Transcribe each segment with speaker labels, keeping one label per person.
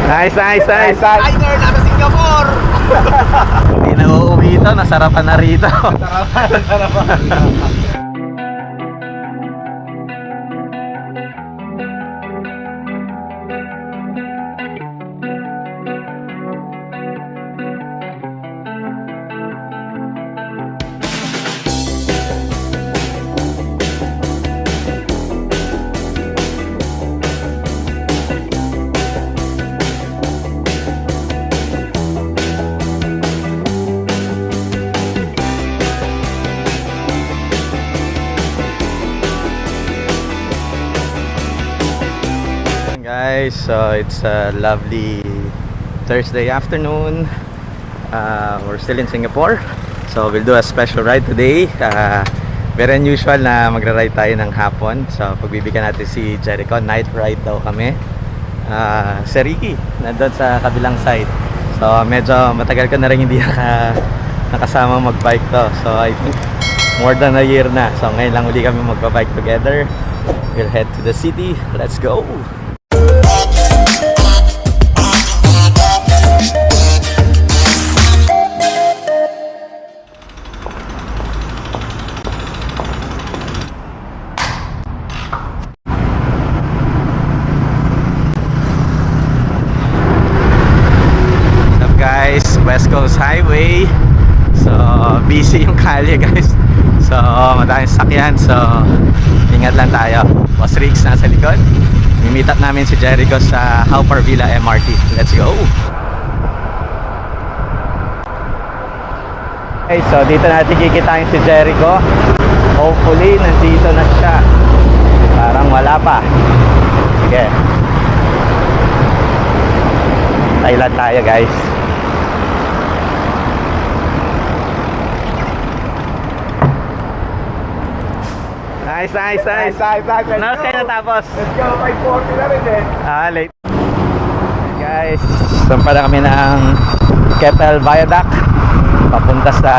Speaker 1: Nice, nice, nice.
Speaker 2: Diner na Singapore.
Speaker 1: Hindi na uuwi ito, nasarapan na rito.
Speaker 2: Sarapan.
Speaker 1: Guys, so it's a lovely Thursday afternoon. We're still in Singapore, so we'll do a special ride today. Very unusual na magra-ride tayo ng hapon. So pagbibigyan natin si Jericho, night ride daw kami. Si Ricky nandun sa kabilang side, so medyo matagal ko na rin hindi nakasama mag-bike to. So I think more than a year na. So ngayon lang uli kami magpa-bike together. We'll head to the city. Let's go! Guys, West Coast Highway. So busy yung kalye guys. So madaming sakyan. So ingat lang tayo. Boss Riggs nasa likod. Meet up namin si Jericho sa Haw Par Villa MRT. Let's go. Okay, so dito natin kikitain si Jericho. Hopefully nandito na siya. Parang wala pa. Sige, Thailand tayo guys. Nice, nice, nice. Ano kayo natapos?
Speaker 2: Let's go, 5:40 na rin eh.
Speaker 1: Late. Guys, saan pala kami ng Keppel Viaduct papunta sa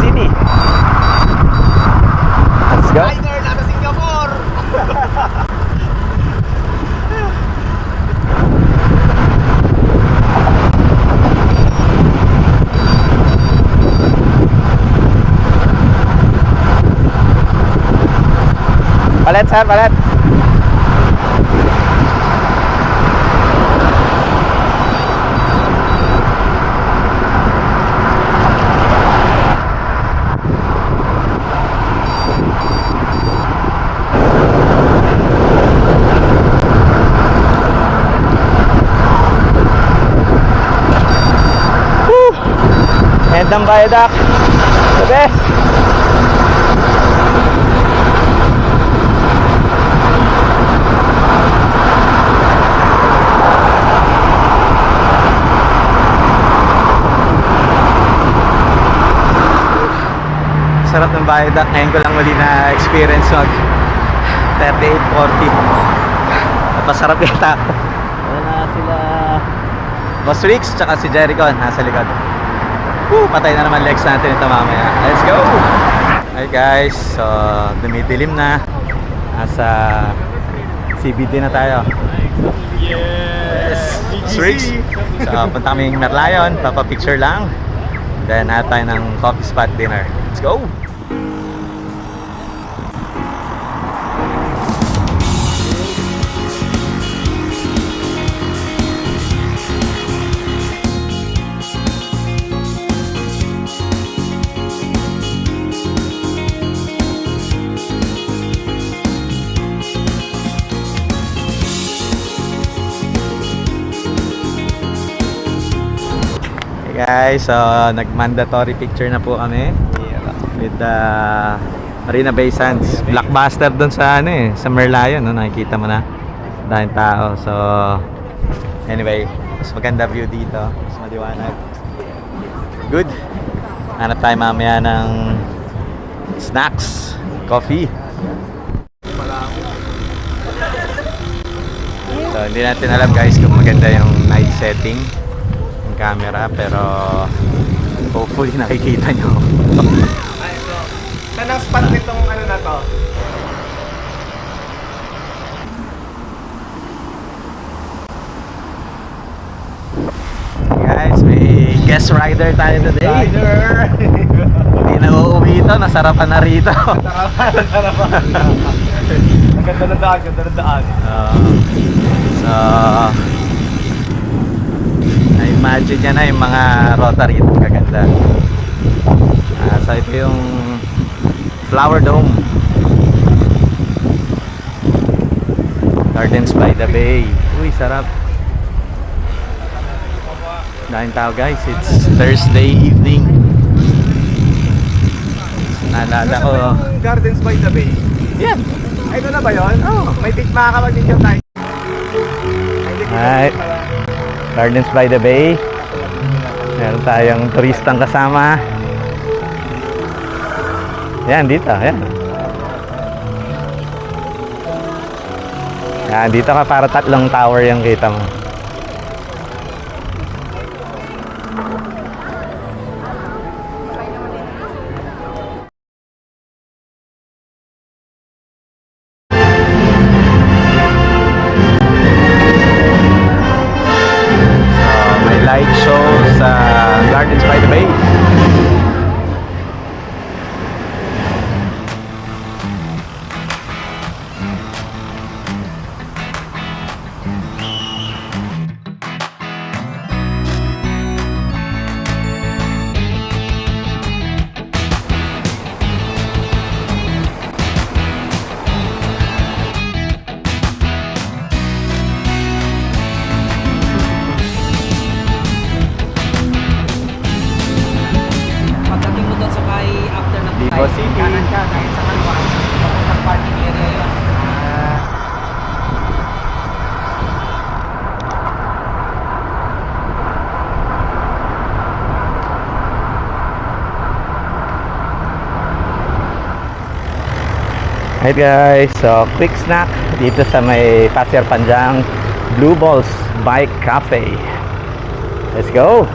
Speaker 1: city. Let's go.
Speaker 2: Diner na Singapore.
Speaker 1: Palit sir, palit. Gandang viaduct. The best. Sarap ng viaduct. Ngayon ko lang uli na experience mag 3840. Napasarap yata. Wala na sila Boss Riggs tsaka si Jericho nasa likod. Patay na naman legs natin ito mamaya. Let's go! Hi guys, so dumidilim na. Nasa CBD na tayo. Yes! Boss Riggs. So punta kaming Merlion, papapicture lang. Then natin tayo ng coffee spot dinner. Let's go! Guys, so nag-mandatory picture na po kami with the Marina Bay Sands. Blockbuster dun sa ano eh, sa Merlion, no? Nakikita mo na daming tao. So anyway, mas maganda view dito, mas maliwanag. Good. Hanap tayo mamaya ng snacks, coffee. So hindi natin alam guys kung maganda yung night setting camera, pero hopefully nakikita nyo.
Speaker 2: Ay, so, saan ang spot nitong ano na to?
Speaker 1: Guest rider tayo today.
Speaker 2: Rider!
Speaker 1: Hindi na uuwi ito, nasarapan na rito.
Speaker 2: Sarapan. Ang ganda ng daan, ganda ng daan.
Speaker 1: So, na-imagine niya na yung mga rotary. Kaganda. So, ito yung Flower Dome. Gardens by the Bay. Uy, sarap. Dahil tao guys, it's Thursday evening. Naalala ko.
Speaker 2: Yung Gardens by the Bay.
Speaker 1: Yan.
Speaker 2: Ay, ito na ba yun? Oo. May makakapag-picture tayo.
Speaker 1: Alright. Gardens by the Bay. Meron tayong turistang kasama. Yan, dito. Yan. Yan, dito ka para 3 tower yung kita mo. May light show sa Gardens by the Bay.
Speaker 3: Pagdating mo doon sa may after ng
Speaker 1: Vivo City.
Speaker 3: kanan ka, dahil sa kaliwa, papuntang parking area yun.
Speaker 1: Alright guys, so quick snack dito sa may Pasir Panjang Blue Balls Bike Cafe. Let's go!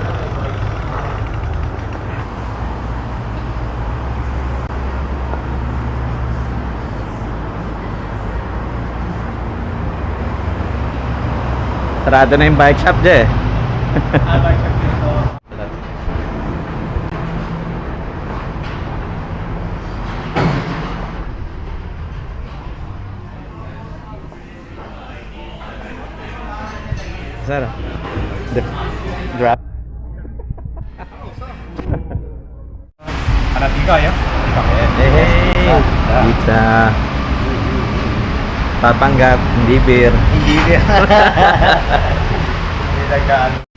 Speaker 1: Sarado na yung bike shop dyan eh. Sarap. Drop.
Speaker 2: Hanap ikaw, ya?
Speaker 1: Hey! Pizza. Papanggap, hindi beer.
Speaker 2: Hindi rin. Hindi nagkaan.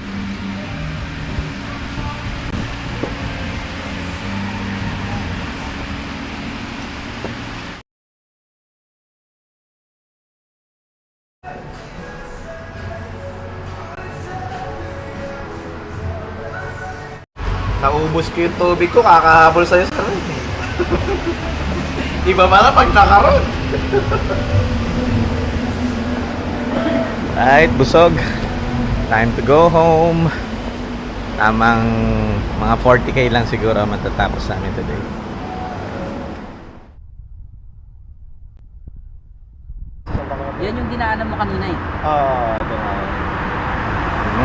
Speaker 2: Naubos ko yung tubig ko, kakahabol sa'yo sa rin. Iba pala pag nakaroon.
Speaker 1: Right, busog. Time to go home. Tamang mga 40k lang siguro matatapos namin today.
Speaker 3: Yan yung dinaanan mo kanina eh.
Speaker 2: Ito na.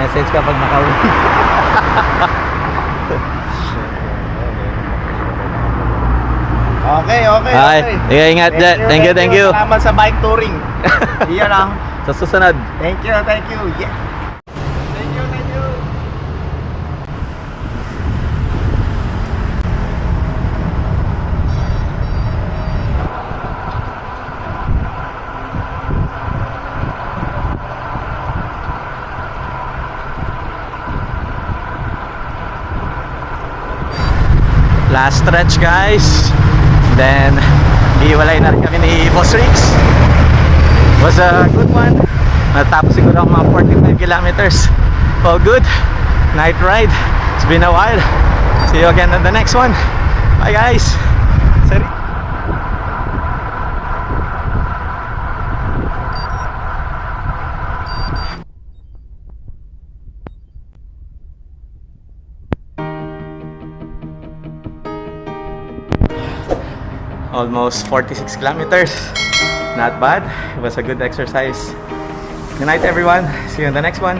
Speaker 1: Message ka pag nakauwi.
Speaker 2: Okay, okay,
Speaker 1: Ay,
Speaker 2: okay.
Speaker 1: ingat dyan. Thank you.
Speaker 2: Salamat sa bike touring. Iyan lang.
Speaker 1: Sa susunod.
Speaker 2: Thank you, thank you. Yeah. Thank you, thank you.
Speaker 1: Last stretch guys. Then iwalay na rin kami ni Boss Rix. Was a good one. Natapos siguro ang mga 45 kilometers. All good. Night ride. It's been a while. See you again on the next one. Bye guys. Sorry. Almost 46 kilometers. Not bad. It was a good exercise. Good night everyone. See you in the next one.